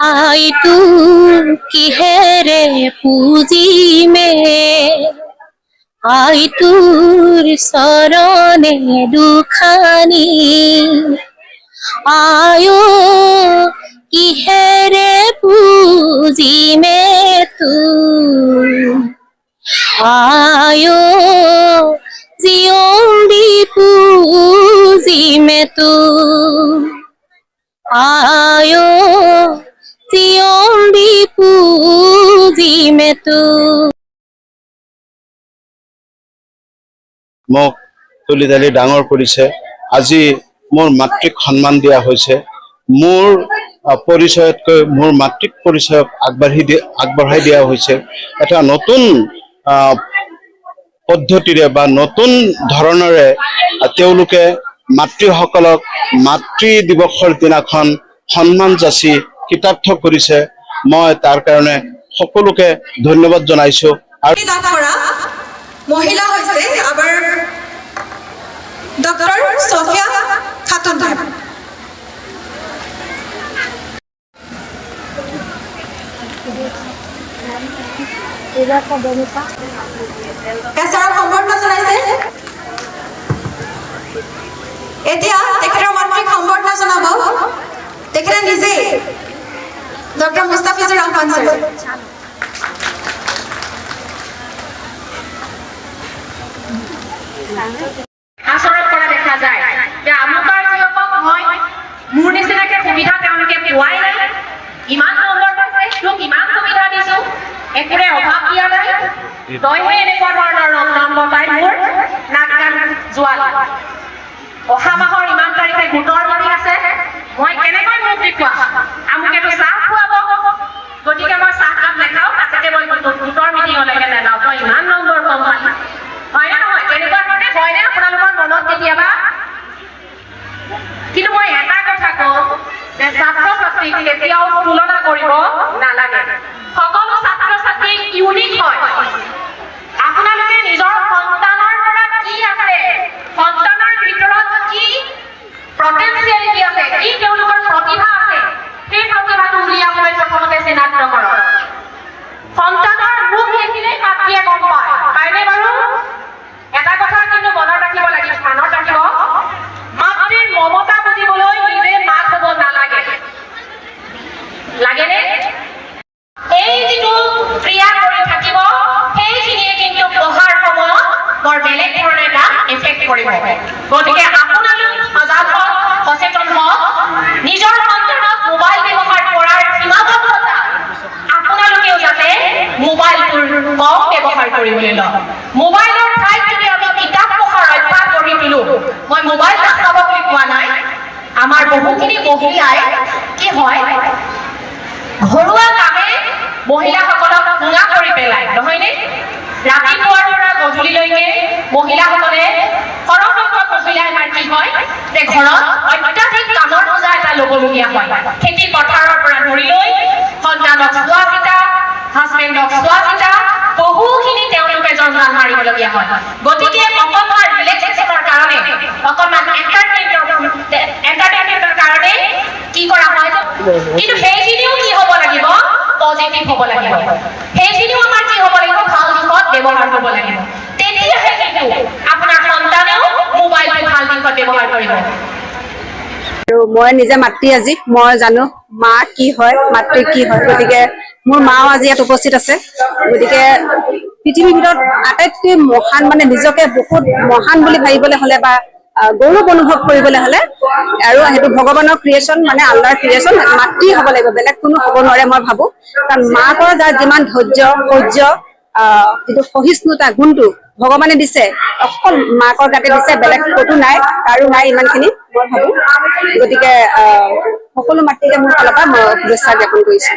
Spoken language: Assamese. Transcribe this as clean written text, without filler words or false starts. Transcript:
आई तू किहेरे पूजी में आई तूर सरने दुखानी आयो किहेरे पूजी में तू आयो जियोंदी पूजी में तू आयो जियोंदी पूजी में तू মোক তুলি তালি ডাঙৰ কৰিছে। আজি মোৰ মাতৃক সন্মান দিয়া হৈছে। মোৰ পৰিচয়তকৈ মোৰ মাতৃক পৰিচয়ক আগবঢ়াই দিয়া হৈছে। এটা নতুন পদ্ধতিৰে বা নতুন ধৰণৰে তেওঁলোকে মাতৃসকলক মাতৃ দিৱসৰ দিনাখন সন্মান যাচি কৃতাৰ্থ কৰিছে। মই তাৰ কাৰণে সকলোকে ধন্যবাদ জনাইছো। আৰু মহিলা হৈছে আবাৰ ডক্টৰ সোফিয়া খাতুন সম্বৰ্ধনা জনাইছে। এতিয়া তেখেতৰ মাতৃক সম্বৰ্ধনা জনাব তেখেতে নিজে ডক্টৰ মুস্তাফিজুৰ ৰহমান স্যাৰ। আচৰণ কৰা দেখা যায় যে আমুকৰ যুৱকক মই মোৰ নিচিনাকে সুবিধা তেওঁলোকে পোৱাই নাই, ইমান নম্বৰ পাইছে, তোক ইমান সুবিধা দিছো, একোৰে অভাৱ দিয়া নাই, তইহে এনেকুৱা ধৰণৰ নম্বৰ পাই মোৰ নাক কাণ যোৱালি। অহা মাহৰ ইমান তাৰিখে গোটৰ মিটিং আছে, মই কেনেকৈ মোক দেখুৱাম? আমুকেতো চাহ খুৱাব, গতিকে মই চাহকাপ নাখাওঁ, তাতে মই গোটৰ মিটিঙলৈকে নাযাওঁ, তই ইমান নম্বৰ কম পালি। হয়নে নহয়? তেনেকুৱা ধৰণে হয়নে আপোনালোকৰ মনত কেতিয়াবা? কিন্তু মই এটা কথা কওঁ যে ছাত্ৰ ছাত্ৰীক কেতিয়াও তুলনা কৰিব নালাগে। সকলো ছাত্ৰ ছাত্ৰী ইউনিক হয়। আপোনালোকে নিজৰ সন্তানৰ পৰা কি আছে, সন্তানৰ ভিতৰত কি পটেনচিয়েলিটি আছে, কি তেওঁলোকৰ প্ৰতিভা আছে, সেই প্ৰতিভাটো উলিয়াবলৈ প্ৰথমতে চিনাক্ত কৰক। সন্তানৰ মুখ দেখিলে মাতৃয়ে গম পায়, হয়নে বাৰু? এটা কথা কিন্তু মনত ৰাখিব লাগিব, মাতৃৰ মমতা বুজিবলৈ নিজে মাক হ'ব নালাগে। লাগেনে? এই যিটো ক্ৰিয়া কৰি থাকিব সেইখিনিয়ে কিন্তু পঢ়াৰ সময়ত বৰ বেলেগ ধৰণে এটা এফেক্ট কৰিব। গতিকে আপোনালোক সজাগ হওক, সচেতন হওক, নিজৰ সন্তানক মোবাইল ব্যৱহাৰ কৰাৰ সীমাবদ্ধতা আপোনালোকেও যাতে মোবাইলটোৰ কম ব্যৱহাৰ কৰিবলৈ লওক। মোবাইলৰ ঠাইত যদি আমি কিতাপ পঢ়াৰ অভ্যাস কৰি দিলো, মই মোবাইল নাচাব বুলি কোৱা নাই, আমাৰ বহুখিনি মহিলাই কি হয় ঘৰুৱা কামে মহিলাসকলক ভঙা কৰি পেলায়, নহয়নে? ৰাতিপুৱাৰ পৰা গধূলিলৈকে মহিলাসকলে সৰহসংখ্যক মহিলাই আমাৰ কি হয় যে ঘৰত অত্যাধিক কামৰ বোজা এটা ল'বলগীয়া হয়। খেতি পথাৰৰ পৰা ধৰি লৈ সন্তানক চোৱা চিতা, হাজবেণ্ডক চোৱা চিতা, বহুখিনি তেওঁলোকে জঞ্জাল মাৰিবলগীয়া হয়। গতিকে অকণমান ৰিলেক্সেশ্যনৰ কাৰণে, অকণমান এণ্টাৰটেইনমেণ্টৰ কাৰণে কি কৰা হয়, কিন্তু সেইখিনিও কি হ'ব লাগিব, পজিটিভ হ'ব লাগিব। সেইখিনিও আমাৰ কি হ'ব লাগিব, ভাল দিশত ব্যৱহাৰ হ'ব লাগিব। তেতিয়াহে কিন্তু আপোনাৰ সন্তানেও মোবাইলটো ভাল দিশত ব্যৱহাৰ কৰিব। মই নিজে মাতৃ, আজি মই জানো মা কি হয়, মাতৃ কি হয়। গতিকে মোৰ মাও আজি ইয়াত উপস্থিত আছে। গতিকে পৃথিৱীৰ ভিতৰত আটাইতকৈ মহান, মানে নিজকে বহুত মহান বুলি ভাবিবলৈ হ'লে বা গৌৰৱ অনুভৱ কৰিবলৈ হ'লে, আৰু সেইটো ভগৱানৰ ক্ৰিয়েশ্যন, মানে আল্লাৰ ক্ৰিয়েশ্যন, মাতৃ হ'ব লাগিব, বেলেগ কোনো হ'ব নোৱাৰে মই ভাবো। কাৰণ মাকৰ যাৰ যিমান ধৈৰ্য, সহ্য, যিটো সহিষ্ণুতা গুণটো ভগৱানে দিছে, অকল মাকৰ গাতে দিছে, বেলেগ ক'তো নাই, কাৰো নাই ইমানখিনি মই ভাবো। গতিকে সকলো মাতৃকে মোৰ ফালৰ পৰা মই শুভেচ্ছা জ্ঞাপন কৰিছো।